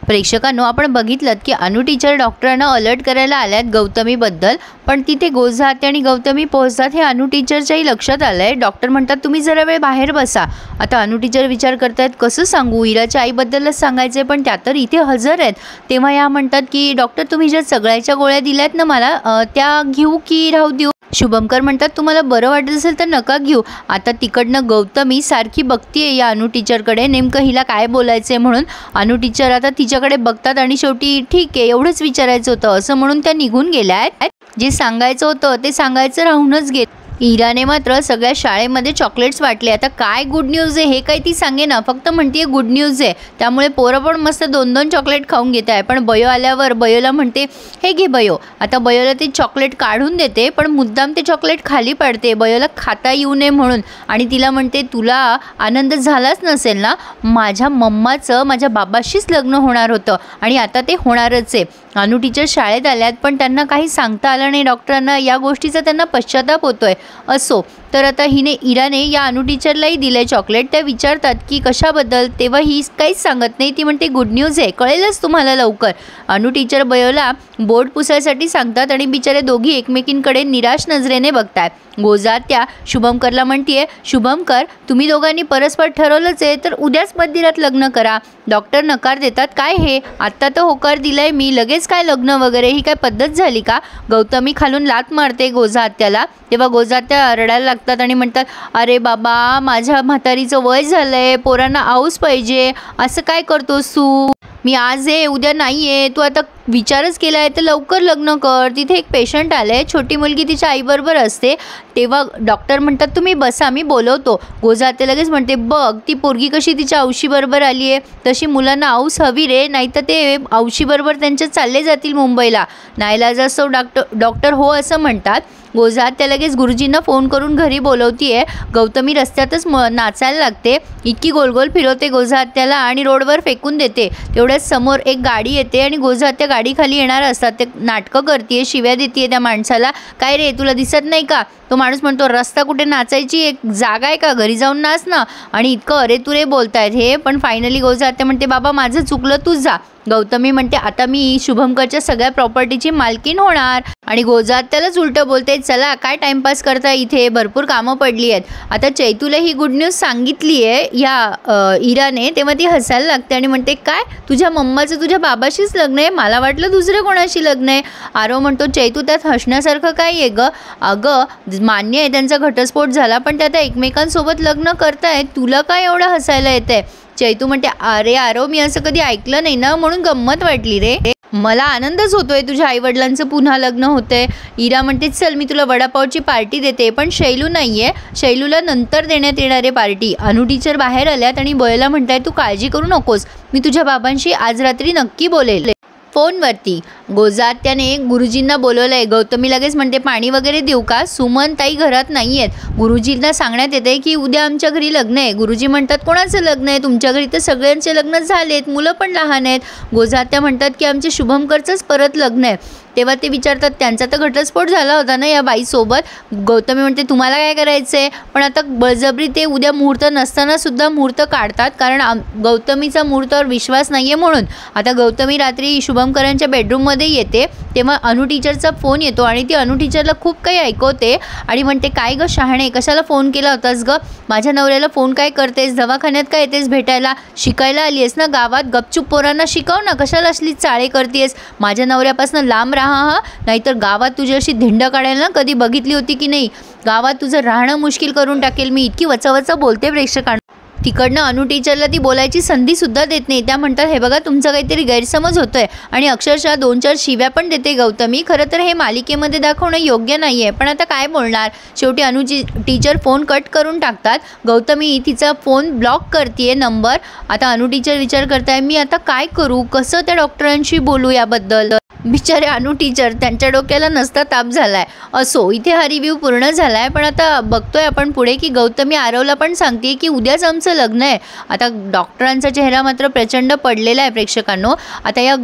प्रेक्षकांनो, आपण बघितलं की अनु टीचर डॉक्टरांना अलर्ट करायला आल्यात गौतमीबद्दल, पण तिथे गोझाते आणि गौतमी पोहोचतात हे अनु टीचरच्याही लक्षात आलंय। डॉक्टर म्हणतात तुम्ही जरा वेळ बाहेर बसा। आता अनु टीचर विचार करतात कसं सांगू, इराच्या आईबद्दलच सांगायचे पण त्या तर इथे हजर आहेत। तेव्हा या म्हणतात की डॉक्टर तुम्ही ज्या सगळ्याच्या गोळ्या दिल्यात ना मला, त्या घेऊ की राहू देऊ? शुभमकर म्हणतात तुम्हाला बरं वाटत असेल तर नका घेऊ। आता तिकडनं गौतमी सारखी बघतीये या अनु टीचरकडे, नेमकं हिला काय बोलायचंय म्हणून। अनु टीचर आता तिच्याकडे बघतात आणि शेवटी ठीक आहे एवढंच विचारायचं होतं असं म्हणून त्या निघून गेल्या आहेत। जे सांगायचं होतं ते सांगायचं राहूनच गेलं। इराने मात्र सगळ्या शाळेमध्ये चॉकलेट्स वाटले। आता काय गुड न्यूज आहे हे काही ती सांगे ना, फक्त म्हणते गुड न्यूज आहे, त्यामुळे पोरं पण मस्त 2-2 चॉकलेट खाऊन घेत आहे। पण बयो आल्यावर बयोला म्हणते हे घे बयो। आता बयोला ते चॉकलेट काढून देते पण मुद्दाम ते चॉकलेट खाली पडते बयोला खाता येऊ नये म्हणून, आणि तिला म्हणते तुला आनंद झालाच नसेल ना, माझ्या मम्माचं माझ्या बाबाशीच लग्न होणार होतं आणि आता ते होणारच आहे। अनु टीचर शाळेत आल्यात पण त्यांना काही सांगता आलं नाही डॉक्टरांना, या गोष्टीचा त्यांना पश्चाताप होतोय। असो तर आता इराने या अनु टीचरलाही दिले चॉकलेट। त्या विचारतात की कशाबद्दल, तेव्हा ही काहीच सांगत नाही, ती म्हणते गुड न्यूज आहे, कळेलच तुम्हाला लवकर। अनु टीचर बयोला बोर्ड पुसायसाठी सांगतात आणि बिचारे दोघी एकमेकींकडे निराश नजरेने बघतात। गोझात्या शुभमकरला म्हणतीये शुभमकर तुम्ही दोघांनी परस्पर ठरवलंच आहे तर उद्याच मंदिरात लग्न करा। डॉक्टर नकार देतात काय हे, आत्ता तर होकार दिलाय मी, लगेच काय लग्न वगैरे, ही काय पद्धत झाली का? गौतमी खालून लात मारते गोझात्याला, तेव्हा गोझात्या रडायला लागतात आणि म्हणतात अरे बाबा माझ्या म्हातारीचं वय झालंय, पोरांना आऊस पाहिजे, असं काय करतोस तू? मी आज आहे उद्या नाही आहे, तू आता विचारच केला आहे तर लवकर लग्न कर। तिथे एक पेशंट आले, छोटी मुलगी तिच्या आईबरोबर असते। तेव्हा डॉक्टर म्हणतात तुम्ही बसा मी बोलवतो। गोझाते लगेच म्हणते बघ ती पोरगी कशी तिच्या औशीबरोबर आली आहे, तशी मुलांना औस हवी रे, नाहीतर ते औशीबरोबर त्यांच्या चालले जातील मुंबईला। नाईलाज असो डॉक्टर हो असं म्हणतात। गोझात्या लगेच गुरुजींना फोन करून घरी बोलवतीये। गौतमी रस्त्यातच नाचायला लागते, इतकी गोलगोल फिरवते गोझात्याला आणि रोडवर फेकून देते। तेवढ्याच समोर एक गाडी येते आणि गोझात्या गाडी खाली येणार असतात, ते नाटकं करते, शिव्या देते त्या माणसाला, काय रे तुला दिसत नाही का? तो माणूस म्हणतो रस्ता कुठे नाचायची एक जागा आहे का, घरी जाऊन नाच ना, आणि इतकं अरे तुरे बोलतायत हे। पण फायनली गोझात्या म्हणते बाबा माझं चुकलं तू जा। गौतमी म्हणते आता मी शुभमकरच्या सगळ्या प्रॉपर्टीची मालकीण होणार, आणि गोझात्यालाच उलटं बोलते चला काय टाइमपास करता, इथे भरपूर कामं पडली आहेत। आता चैतूला ही गुड न्यूज सांगितली आहे या इराने, तेव्हा ती हसायला लागते आणि म्हणते काय तुझ्या मम्माचं तुझ्या बाबाशीच लग्न आहे, मला वाटलं दुसरं कोणाशी लग्न आहे। आरव म्हणतो चैतू त्यात हसण्यासारखं काय आहे ग? अगं मान्य आहे त्यांचा घटस्फोट झाला पण त्या आता एकमेकांसोबत लग्न करतायत, तुला काय एवढं हसायला येतंय? चैतू म्हणते अरे आरव मी असं कधी ऐकलं नाही ना म्हणून गंमत वाटली रे, मला आनंदच होतोय तुझ्या आईवडिलांचं पुन्हा लग्न होतंय। इरा म्हणते चल मी तुला वडापावची पार्टी देते, पण शैलू नाहीये, शैलूला नंतर देण्यात येणार आहे पार्टी। अनु टीचर बाहेर आल्यात आणि बयोला म्हणताय तू काळजी करू नकोस, मी तुझ्या बाबांशी आज रात्री नक्की बोलेल फोनवरती। गोझात्याने गुरुजींना बोलवलंय। गौतमी लगेच म्हणते पाणी वगैरे देऊ का? सुमन ताई घरात नाही आहेत। गुरुजींना सांगण्यात येते की उद्या आमच्या घरी लग्न आहे। गुरुजी म्हणतात कोणाचं लग्न आहे? तुमच्या घरी तर सगळ्यांचे लग्न झालेत, मुलं पण लहान आहेत। गोझात्या म्हणतात की आमचे शुभमकरचंच परत लग्न आहे। तेव्हा ते विचारतात त्यांचा तर घटस्फोट झाला होता ना या बाईसोबत। गौतमी म्हणते तुम्हाला काय करायचं आहे? पण आता बळजबरी ते उद्या मुहूर्त नसताना सुद्धा मुहूर्त काढतात, कारण गौतमीचा मुहूर्तावर विश्वास नाही आहे म्हणून। आता गौतमी रात्री शुभमकरांच्या बेडरूममध्ये येते, तेव्हा अनु टीचरचा फोन येतो आणि ती अनु टीचरला खूप काही ऐकवते आणि म्हणते काय गं शहाणे कशाला फोन केला होतास गं? माझ्या नवऱ्याला फोन काय करतेस? दवाखान्यात काय येतेस भेटायला? शिकायला आली आहेस ना गावात, गपचूप पोरांना शिकव ना, कशाला असली चाळे करतेस? माझ्या नवऱ्यापासून लांब राहा हा, नाहीतर गावात तुझी अशी धिंड काढायला ना कधी बघितली होती की नाही, गावात तुझं राहणं मुश्किल करून टाकेल मी। इतकी वचवच बोलते प्रेक्षकांना। तिकडनं अनु टीचरला ती बोलायची संधीसुद्धा देत नाही। त्या म्हणतात हे बघा तुमचा काहीतरी गैरसमज होतोय, आणि अक्षरशः 2-4 शिव्या पण देते गौतमी। खरं तर हे मालिकेमध्ये दाखवणं योग्य नाही आहे, पण आता काय बोलणार, शेवटी अनु टीचर फोन कट करून टाकतात। गौतमी तिचा फोन ब्लॉक करते नंबर। आता अनु टीचर विचार करताय मी आता काय करू, कसं त्या डॉक्टरांशी बोलू याबद्दल। बिचारे अनु टीचर त्यांच्या डोक्याला नसता ताप झालाय। असो इथे हा रिव्ह्यू पूर्ण झालाय, पण आता बघतोय आपण पुढे की गौतमी आरवला पण सांगते की उद्याच आमचं लग्न आहे। आता डॉक्टरांचा चेहरा मात्र प्रचंड पडलेला आहे प्रेक्षकांनो। आता या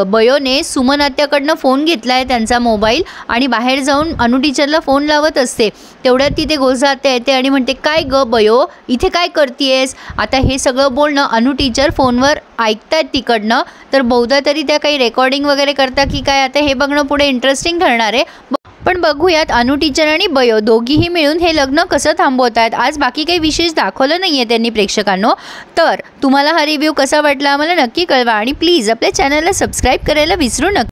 बयोने सुमन आत्याकडनं फोन घेतलाय त्यांचा मोबाईल आणि बाहेर जाऊन अनु टीचरला फोन लावत असते। तेवढ्यात तिथे गोझात्या येते आणि म्हणते काय ग बयो इथे काय करतेस? आता हे सगळं बोलणं अनु टीचर फोनवर ऐकतायत तिकडनं, तर बहुधा तरी त्या काही रेकॉर्डिंग वगैरे करता की काय, आता हे बघणं पुढे इंटरेस्टिंग ठरणार आहे. पण बघूयात अनु टीचर आणि बयो दोघीही मिळून हे लग्न कसं थांबवत आहेत. आज बाकी काही विशेष दाखवलं नाही आहे त्यांनी प्रेक्षकांनो. तर तुम्हाला हा रिव्ह्यू कसा वाटला आम्हाला नक्की कळवा आणि प्लीज आपल्या चॅनलला सबस्क्राईब करायला विसरू नका.